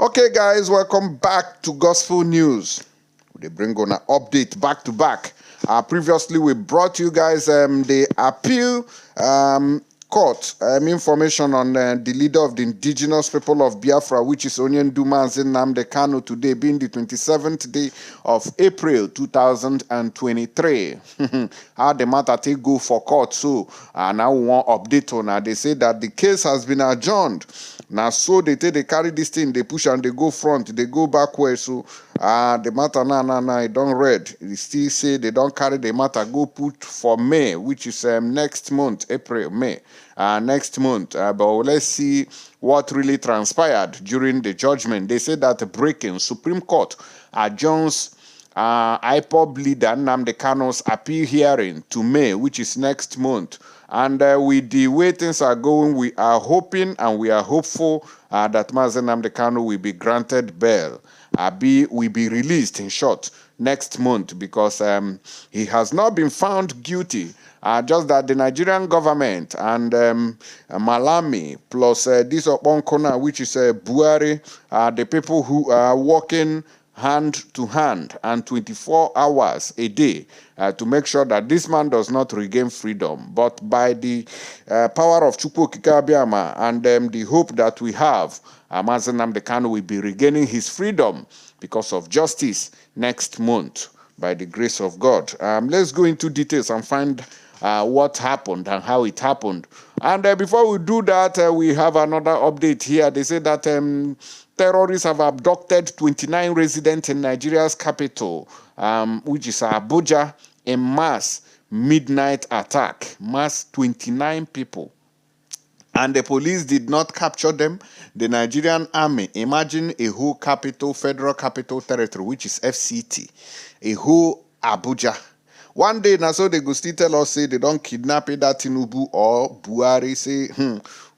Okay, guys, welcome back to Gospel News. They bring on an update back to back. Previously, we brought you guys the appeal court information on the leader of the indigenous people of Biafra, which is Mazi Nnamdi Kanu, today being the 27th day of April 2023. How the matter take go for court. So now we want update on. They say that the case has been adjourned. Now, so they carry this thing, they push and they go front, they go backward. So the matter now, it don't read. They still say they don't carry the matter, go put for May, which is next month, April, May, next month. But let's see what really transpired during the judgment. They say that the breaking Supreme Court adjourns IPOB leader Nnamdi Kanu's appeal hearing to May, which is next month. And with the way things are going, we are hoping and we are hopeful that Mazi Nnamdi Kanu will be granted bail, will be released, in short, next month, because he has not been found guilty. Just that the Nigerian government and Malami plus this Oponkona, which is Buhari, the people who are working hand to hand and 24 hours a day to make sure that this man does not regain freedom. But by the power of Chukwu Kikabiama and the hope that we have, Mazi Nnamdi Kanu will be regaining his freedom because of justice next month, by the grace of God. Let's go into details and find what happened and how it happened. And before we do that, we have another update here. They say that terrorists have abducted 29 residents in Nigeria's capital, which is Abuja, in mass midnight attack. Mass 29 people. And the police did not capture them. The Nigerian army, imagine a whole capital, federal capital territory, which is FCT, a whole Abuja. One day, now so they go still tell us, say they don't kidnap either Tinubu or Buhari, say,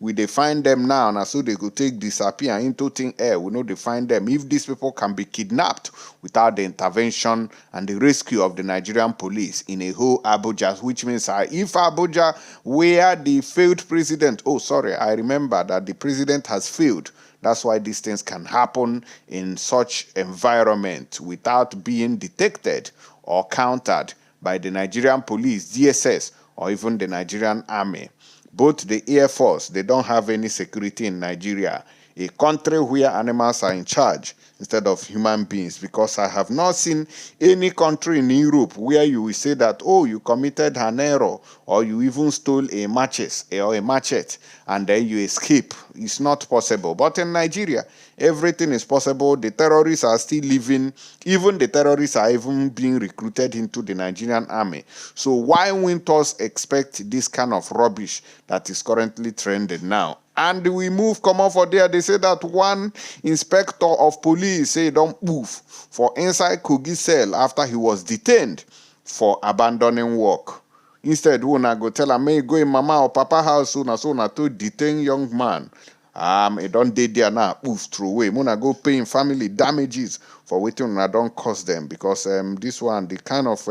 we they find them now, now so they go take disappear into thin air. We know they find them. If these people can be kidnapped without the intervention and the rescue of the Nigerian police in a whole Abuja, which means if Abuja, where the failed president, I remember that the president has failed. That's why these things can happen in such environment without being detected or countered by the Nigerian police, DSS, or even the Nigerian army. Both the Air Force, they don't have any security in Nigeria, a country where animals are in charge instead of human beings, because I have not seen any country in Europe where you will say that, you committed an error, or you even stole a machete, and then you escape. It's not possible. But in Nigeria, everything is possible. The terrorists are still living. Even the terrorists are even being recruited into the Nigerian army. So why wouldn't us expect this kind of rubbish that is currently trending now? And we come on for there. They say that one inspector of police say don't move for inside Kogi cell after he was detained for abandoning work. Instead, when I go tell him, may go in mama or papa house so to detain young man. It don't date there now, through away. When I go paying family damages for waiting I don't cost them, because this one, the kind of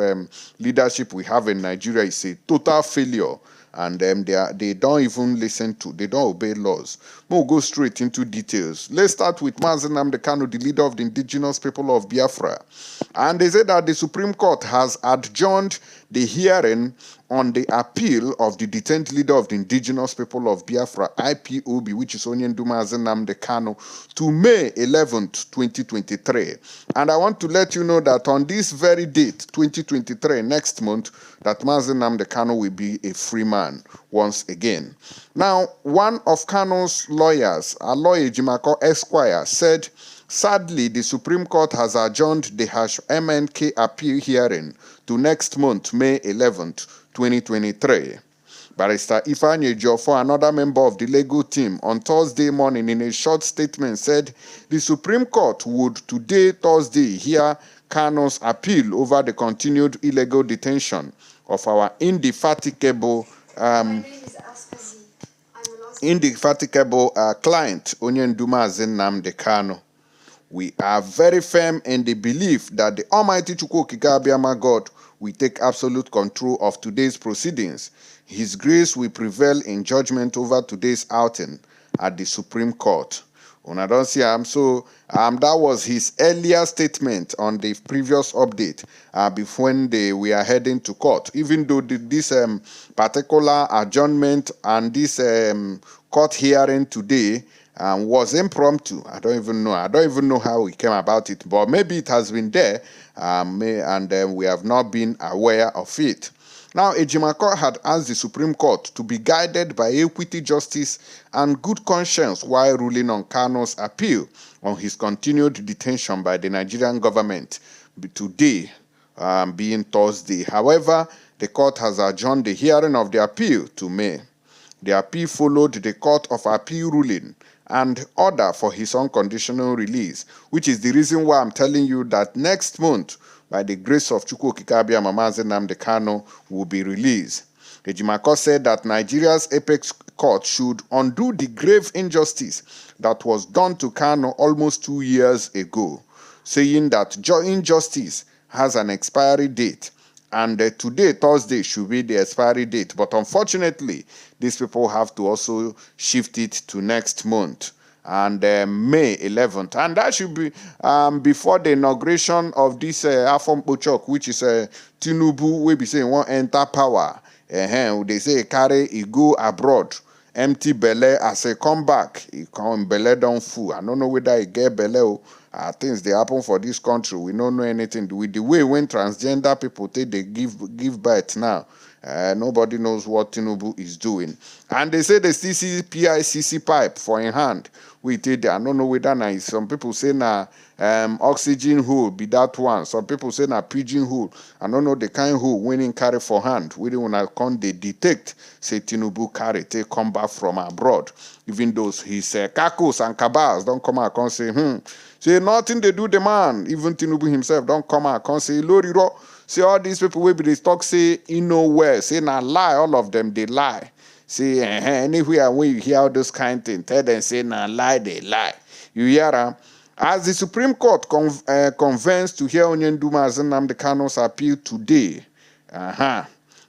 leadership we have in Nigeria is a total failure. And they don't even listen to, they don't obey laws. We'll go straight into details. Let's start with Mazi Nnamdi Kanu, the leader of the indigenous people of Biafra. And they say that the Supreme Court has adjourned the hearing on the appeal of the detained leader of the indigenous people of Biafra, IPOB, which is Mazi Nnamdi Kanu, to May 11th, 2023. And I want to let you know that on this very date, 2023, next month, that Mazi Nnamdi Kanu will be a free man once again. Now, one of Kanu's lawyers, a lawyer Jimako Esquire, said, sadly, the Supreme Court has adjourned the MNK appeal hearing to next month, May 11th, 2023. Barrister Ifeanyi Ejiofor, another member of the legal team, on Thursday morning in a short statement said the Supreme Court would today, Thursday, hear Kanu's appeal over the continued illegal detention of our indefatigable client, Mazi Nnamdi Kanu. We are very firm in the belief that the Almighty Chukwu Kikabiama God will take absolute control of today's proceedings. His grace will prevail in judgment over today's outing at the Supreme Court. Una don't see him. So that was his earlier statement on the previous update before when we were heading to court. Even though this particular adjournment and this court hearing today was impromptu. I don't even know how we came about it, but maybe it has been there, and we have not been aware of it. Now, Ejimako had asked the Supreme Court to be guided by equity, justice, and good conscience while ruling on Kanu's appeal on his continued detention by the Nigerian government today, being Thursday. However, the court has adjourned the hearing of the appeal to May. The appeal followed the Court of Appeal ruling and order for his unconditional release, which is the reason why I'm telling you that next month, by the grace of Chukwu Okike Mazi Nnamdi Kanu will be released. Ejimako said that Nigeria's apex court should undo the grave injustice that was done to Kanu almost 2 years ago, saying that injustice has an expiry date, and today, Thursday, should be the expiry date. But unfortunately, these people have to also shift it to next month, and May 11th. And that should be before the inauguration of this Afon Pochok, which is Tinubu, we be saying won't enter power. They say carry, he go abroad. Empty belly as a comeback. He come belly down full. I don't know whether he get belly. Things they happen for this country. We don't know anything. With the way when transgender people they give birth now, nobody knows what Tinubu is doing. And they say the CC pipe for in hand. I don't know whether now some people say now oxygen hole be that one. Some people say now pigeon hole. I don't know the kind hole winning carry for hand. We don't want to they detect say Tinubu carry take come back from abroad. Even those his kakos and cabals don't come out and say say nothing they do the man. Even Tinubu himself don't come out and say Lori Ro. See all these people will be they talk say you know where say now lie, all of them they lie. See anywhere when you hear all those kind of things, tell them say now lie, they lie. You hear as the Supreme Court convenes to hear Mazi Nnamdi Kanu's appeal today.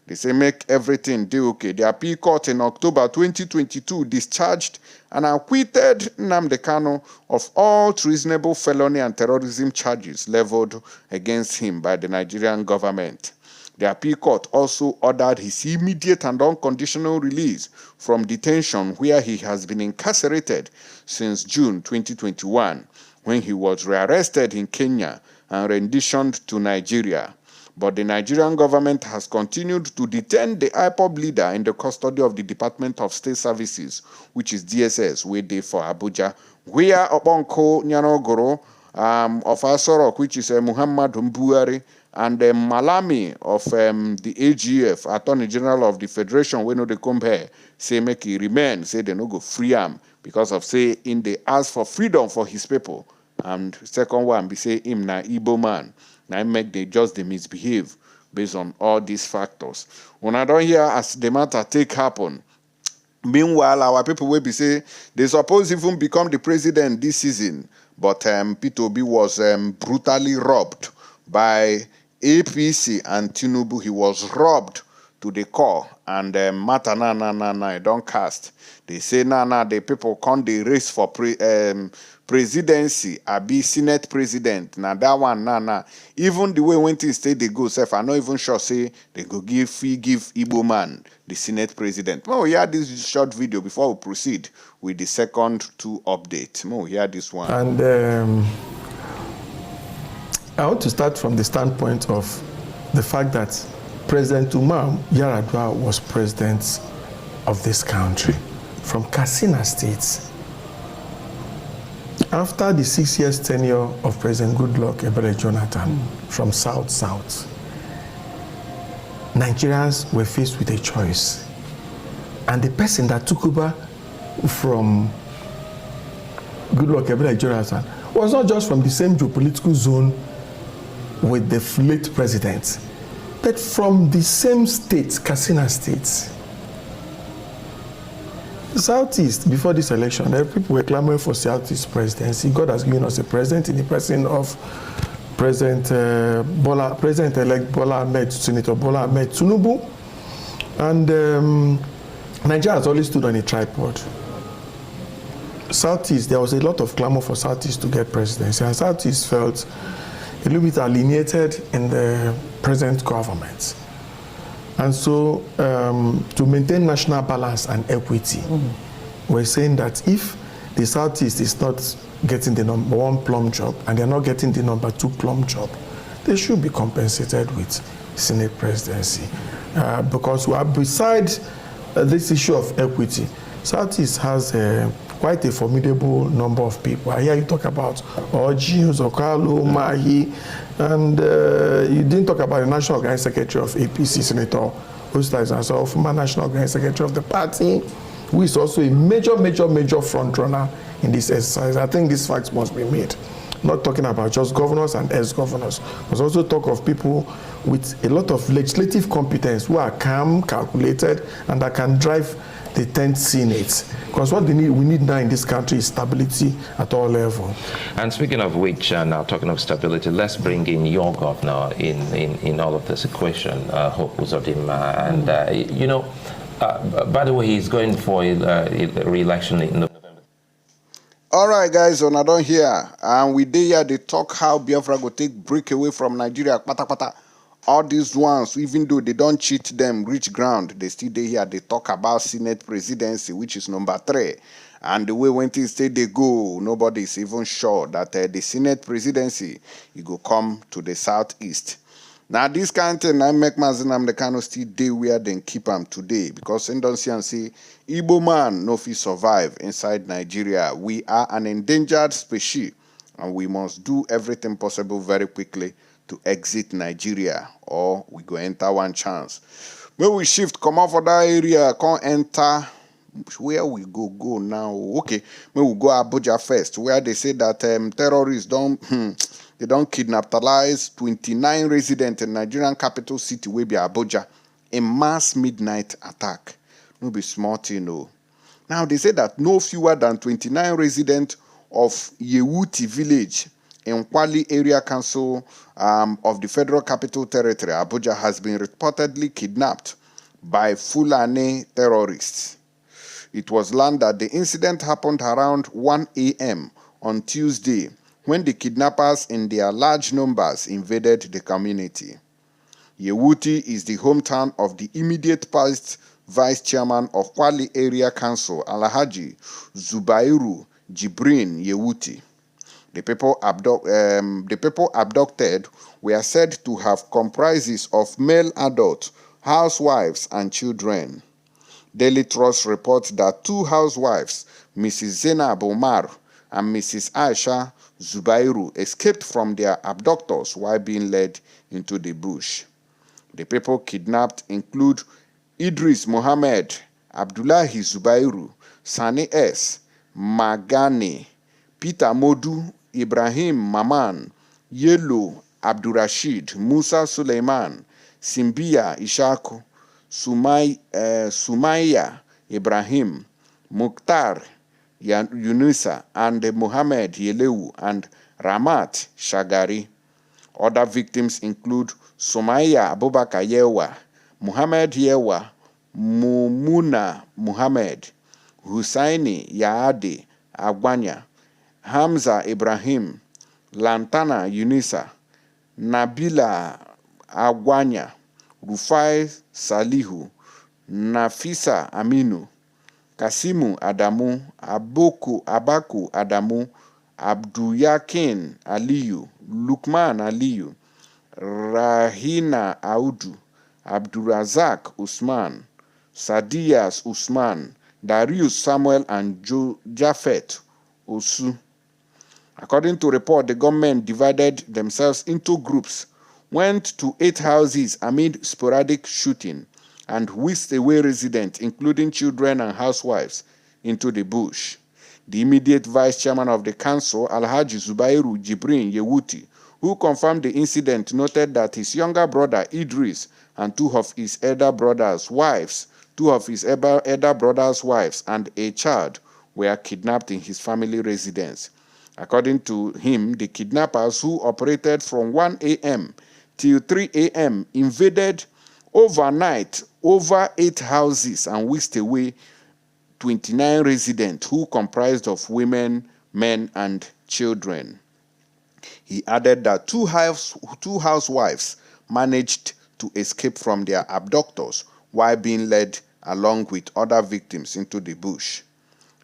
They say make everything do okay. The appeal court in October 2022 discharged and acquitted Nnamdi Kanu of all treasonable felony and terrorism charges leveled against him by the Nigerian government. The appeal court also ordered his immediate and unconditional release from detention where he has been incarcerated since June 2021 when he was rearrested in Kenya and renditioned to Nigeria. But the Nigerian government has continued to detain the IPOB leader in the custody of the Department of State Services, which is DSS, where they for Abuja, where Obanko Nyanogoro of Asorok, which is Muhammad Mbuari, and Malami of the AGF, Attorney General of the Federation, when they come here, say make he remain, say they no go free him because of say in they ask for freedom for his people. And second one be say him na Igbo man. Now make they just they misbehave based on all these factors. When I don't hear as the matter take happen. Meanwhile, our people will be say they suppose even become the president this season, but Peter Obi was brutally robbed by APC and Tinubu. He was robbed to the core, and matter don't cast. They say the people can't they race for presidency, be Senate president. Now that one even the way when things stay they go self, I'm not even sure say they go give Igbo man the Senate president. Well, we hear this short video before we proceed with the second two updates. Well, we hear this one. And I want to start from the standpoint of the fact that President Umar Yar'Adua was president of this country from Katsina State. After the 6 years tenure of President Goodluck Ebele Jonathan from South, Nigerians were faced with a choice. And the person that took over from Goodluck Ebele Jonathan was not just from the same geopolitical zone with the late president, but from the same state, Katsina State. Southeast, before this election, people were clamoring for Southeast presidency. God has given us a president in the person of President-elect Bola Ahmed, Senator Bola Ahmed Tinubu. And Nigeria has always stood on a tripod. Southeast, there was a lot of clamor for Southeast to get presidency, and Southeast felt a little bit alienated in the present government. And so, to maintain national balance and equity, we're saying that if the Southeast is not getting the number one plum job and they're not getting the number two plum job, they should be compensated with Senate presidency. Because we are beside this issue of equity, Southeast has quite a formidable number of people. I hear you talk about Adjourns, Okalo, Mahi, and you didn't talk about the National Organizing Secretary of APC, Senator Osta is also former National Organizing Secretary of the party, who is also a major front runner in this exercise. I think these facts must be made. Not talking about just governors and ex-governors, but also talk of people with a lot of legislative competence who are calm, calculated, and that can drive the 10th Senate. Because what we need now in this country is stability at all levels. And speaking of which, now talking of stability, let's bring in your governor in all of this equation, Hope Uzodimma. And, you know, by the way, he's going for a re-election in November. All right, guys, on I don't hear. And we did here, they talk how Biafra go take break away from Nigeria. Pata, pata. All these ones, even though they don't cheat them, reach ground, they still dey here. They talk about Senate presidency, which is number 3. And the way when things say they go, nobody is even sure that the Senate presidency, it go come to the Southeast. Now, this kind of thing, I make Mazi Nnamdi Kanu still dey where they keep them today. Because in don't see and say, Igbo man no fit survive inside Nigeria. We are an endangered species, and we must do everything possible very quickly to exit Nigeria, or we go enter one chance. When we shift, come out for that area, come enter, where we go now? Okay, when we go Abuja first, where they say that terrorists don't, they don't kidnapalize 29 residents in Nigerian capital city, wey be Abuja, a mass midnight attack. No be small thing, no. Now, they say that no fewer than 29 residents of Yewuti village in Kwali Area Council of the Federal Capital Territory, Abuja, has been reportedly kidnapped by Fulani terrorists. It was learned that the incident happened around 1 a.m. on Tuesday, when the kidnappers in their large numbers invaded the community. Yewuti is the hometown of the immediate past vice chairman of Kwali Area Council, Alhaji Zubairu Jibrin Yewuti. The people abducted were said to have comprises of male adults, housewives, and children. Daily Trust reports that 2 housewives, Mrs. Zainab Omar and Mrs. Aisha Zubairu, escaped from their abductors while being led into the bush. The people kidnapped include Idris Mohammed, Abdullahi Zubairu, Sani S, Magani, Peter Modu, Ibrahim Maman, Yelo Abdurrashid, Musa Suleiman, Simbiya Ishaku, Sumaya Ibrahim, Mukhtar Yunusa, and Muhammad Yelewu and Ramat Shagari. Other victims include Sumaya Abubakar Yewa, Muhammad Yewa, Mumuna Muhammad, Hussaini Yaade Agwanya, Hamza Ibrahim, Lantana Yunisa, Nabila Agwanya, Rufai Salihu, Nafisa Aminu, Kasimu Adamu, Abaku Adamu, Abduyakin Aliyu, Lukman Aliyu, Rahina Audu, Abdurazak Usman, Sadias Usman, Darius Samuel, and Jafet Osu. According to report, the government divided themselves into groups, went to 8 houses amid sporadic shooting, and whisked away residents, including children and housewives, into the bush. The immediate vice chairman of the council, Alhaji Zubairu Jibrin Yewuti, who confirmed the incident, noted that his younger brother Idris and 2 of his elder brothers' wives, and a child were kidnapped in his family residence. According to him, the kidnappers, who operated from 1 a.m. till 3 a.m., invaded overnight over 8 houses and whisked away 29 residents who comprised of women, men, and children. He added that two housewives managed to escape from their abductors while being led along with other victims into the bush.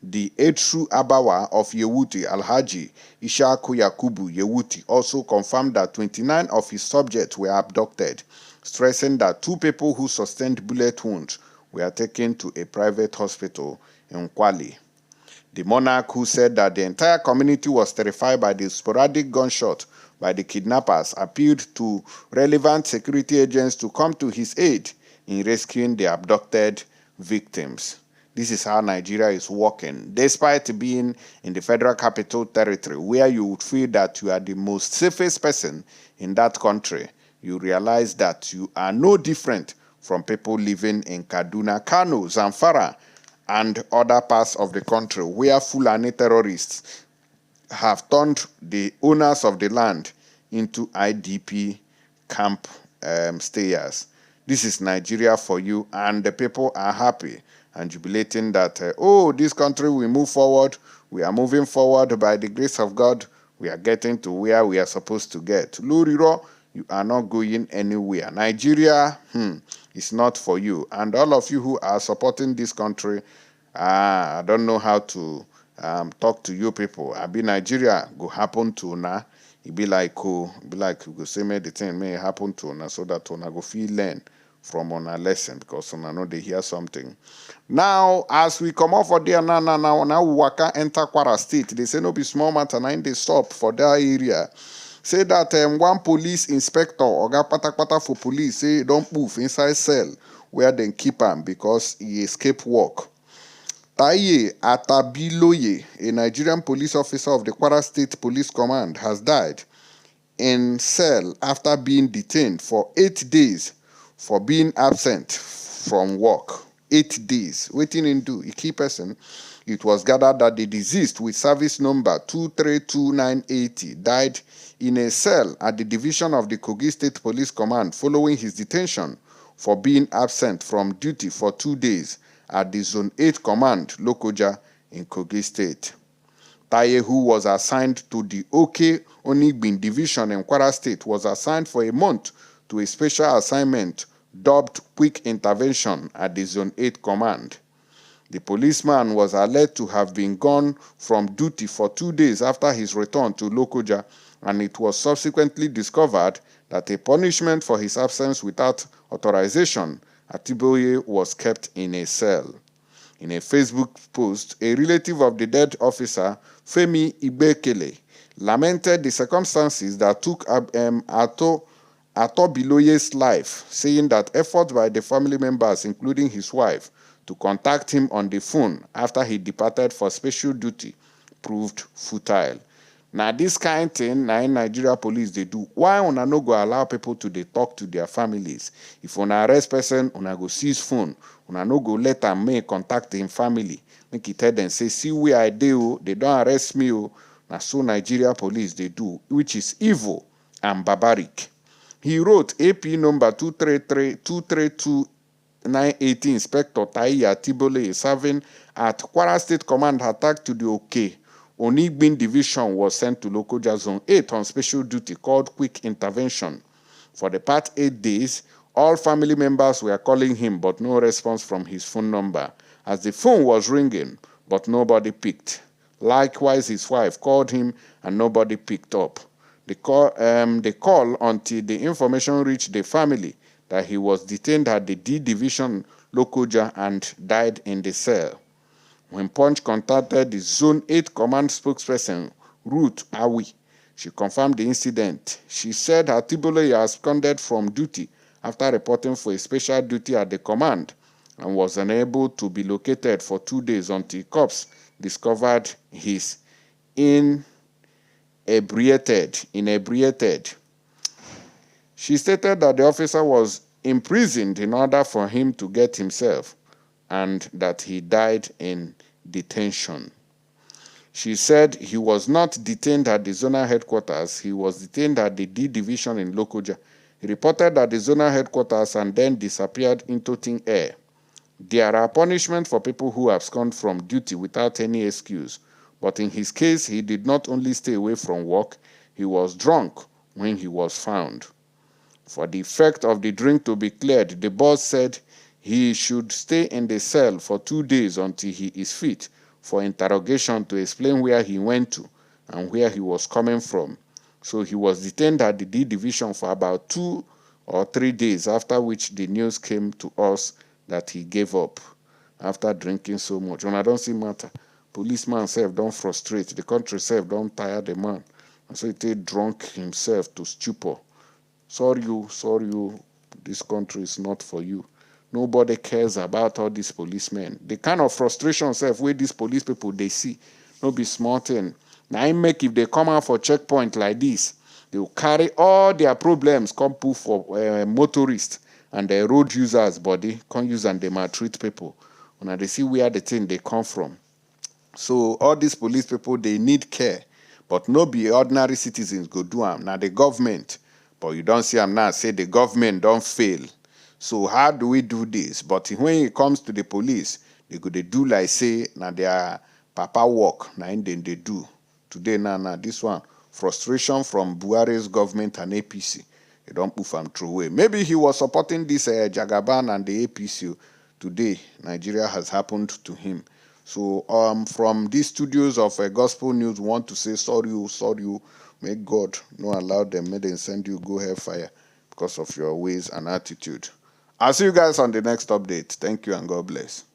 The Etru Abawa of Yewuti, Alhaji Ishaku Yakubu Yewuti, also confirmed that 29 of his subjects were abducted, stressing that 2 people who sustained bullet wounds were taken to a private hospital in Kwale. The monarch, who said that the entire community was terrified by the sporadic gunshot by the kidnappers, appealed to relevant security agents to come to his aid in rescuing the abducted victims. This is how Nigeria is working. Despite being in the Federal Capital Territory, where you would feel that you are the most safest person in that country, you realize that you are no different from people living in Kaduna, Kano, Zamfara, and other parts of the country where Fulani terrorists have turned the owners of the land into IDP camp stayers. This is Nigeria for you, and the people are happy and jubilating that, this country will move forward. We are moving forward by the grace of God. We are getting to where we are supposed to get. Luriro, you are not going anywhere. Nigeria is not for you. And all of you who are supporting this country, I don't know how to talk to you people. I be Nigeria go happen to na. It be like you go say me the thing may happen to na, so that una go feel learn from on a lesson, because una know they hear something. Now, as we come off for there now waka enter Kwara State. They say no be small matter, now they stop for that area. Say that one police inspector, Oga Patakpata for police, say don't move inside cell where they keep him because he escaped work. Taye Atabiloye, a Nigerian police officer of the Kwara State Police Command, has died in cell after being detained for 8 days for being absent from work. 8 days. Waiting in do. A key person. It was gathered that the deceased, with service number 2329880, died in a cell at the division of the Kogi State Police Command following his detention for being absent from duty for 2 days at the Zone 8 Command, Lokoja, in Kogi State. Taye, who was assigned to the OK Onigbin Division in Kwara State, was assigned for a month to a special assignment dubbed Quick Intervention at the Zone 8 Command. The policeman was alleged to have been gone from duty for 2 days after his return to Lokoja, and it was subsequently discovered that a punishment for his absence without authorization, Atiboye was kept in a cell. In a Facebook post, a relative of the dead officer, Femi Ibekele, lamented the circumstances that took Atobiloye's life, saying that efforts by the family members, including his wife, to contact him on the phone after he departed for special duty proved futile. Now, this kind of thing, now in Nigeria police, they do. Why una no go allow people to they talk to their families? If una arrest person, una go seize phone. Una no go let them make contact him family. Make it tell them, say, see where I do, they don't arrest me. Now, so Nigeria police, they do, which is evil and barbaric. He wrote AP number 232-980, Inspector Taye Atibole, serving at Kwara State Command, attack to the OK Onigbin Division, was sent to Lokoja Zone 8 on special duty called Quick Intervention. For the past 8 days, all family members were calling him, but no response from his phone number, as the phone was ringing, but nobody picked. Likewise, his wife called him, and nobody picked up. They call until the information reached the family that he was detained at the D Division, Lokoja, and died in the cell. When Punch contacted the Zone 8 Command spokesperson, Ruth Awi, she confirmed the incident. She said Atibole absconded from duty after reporting for a special duty at the command and was unable to be located for 2 days until cops discovered his inebriated. She stated that the officer was imprisoned in order for him to get himself, and that he died in detention. She said he was not detained at the zonal headquarters. He was detained at the D Division in Lokoja. He reported at the zonal headquarters and then disappeared into thin air. There are punishments for people who abscond from duty without any excuse. But in his case, he did not only stay away from work, he was drunk when he was found. For the effect of the drink to be cleared, the boss said he should stay in the cell for 2 days until he is fit for interrogation to explain where he went to and where he was coming from. So he was detained at the D division for about 2 or 3 days, after which the news came to us that he gave up after drinking so much. And I don't see matter. Policeman self don't frustrate. The country self don't tire the man. And so he drunk himself to stupor. Sorry you, this country is not for you. Nobody cares about all these policemen. The kind of frustration self where these police people they see, no be small thing. Now I make if they come out for checkpoint like this, they will carry all their problems, come put for motorists and the road users body, come use and they maltreat people. And they see where the thing they come from. So all these police people, they need care. But no be ordinary citizens go do them. Now the government, but you don't see them now say the government don't fail. So how do we do this? But when it comes to the police, they go they do like say now their papa work, now then they do. Today now this one, frustration from Buhari's government and APC. They don't put them through away. Maybe he was supporting this Jagaban and the APC. Today, Nigeria has happened to him. So from these studios of Gospel News, we want to say sorry you. May God not allow them, may they send you go hellfire because of your ways and attitude. I'll see you guys on the next update. Thank you and God bless.